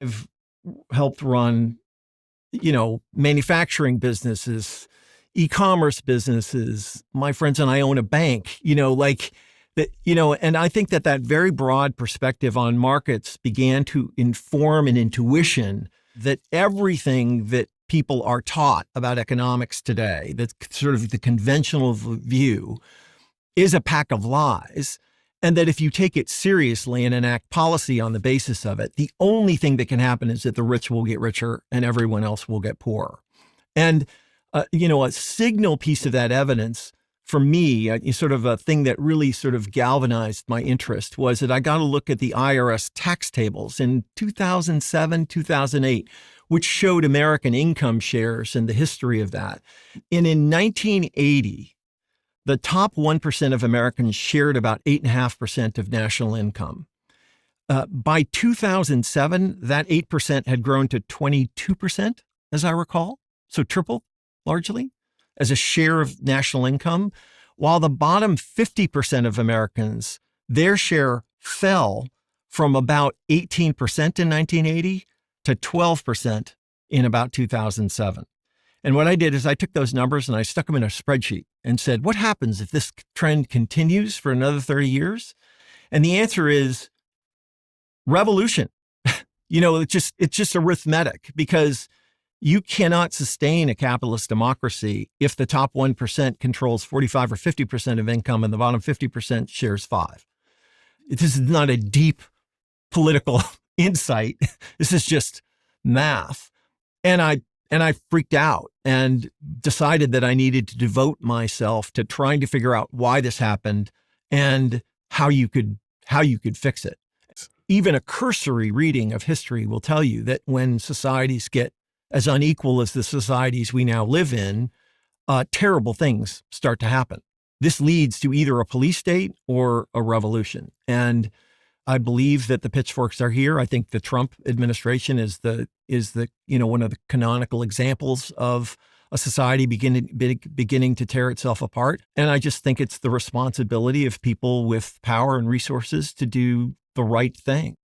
I've helped run, manufacturing businesses, e-commerce businesses. My friends and I own a bank, like that, and I think that very broad perspective on markets began to inform an intuition that everything that people are taught about economics today, that's sort of the conventional view, is a pack of lies. And that if you take it seriously and enact policy on the basis of it, the only thing that can happen is that the rich will get richer and everyone else will get poorer. And, a signal piece of that evidence for me, sort of a thing that really sort of galvanized my interest was that I got to look at the IRS tax tables in 2007, 2008, which showed American income shares and the history of that. And in 1980, the top 1% of Americans shared about 8.5% of national income. By 2007, that 8% had grown to 22%, as I recall. So tripled, largely, as a share of national income. While the bottom 50% of Americans, their share fell from about 18% in 1980 to 12% in about 2007. And what I did is I took those numbers and I stuck them in a spreadsheet and said, what happens if this trend continues for another 30 years? And the answer is revolution. It's just arithmetic, because you cannot sustain a capitalist democracy if the top 1% controls 45 or 50% of income and the bottom 50% shares 5. This is not a deep political insight. This is just math. And I freaked out and decided that I needed to devote myself to trying to figure out why this happened and how you could fix it. Even a cursory reading of history will tell you that when societies get as unequal as the societies we now live in, terrible things start to happen. This leads to either a police state or a revolution. And I believe that the pitchforks are here. I think the Trump administration is the one of the canonical examples of a society beginning to tear itself apart. And I just think it's the responsibility of people with power and resources to do the right thing.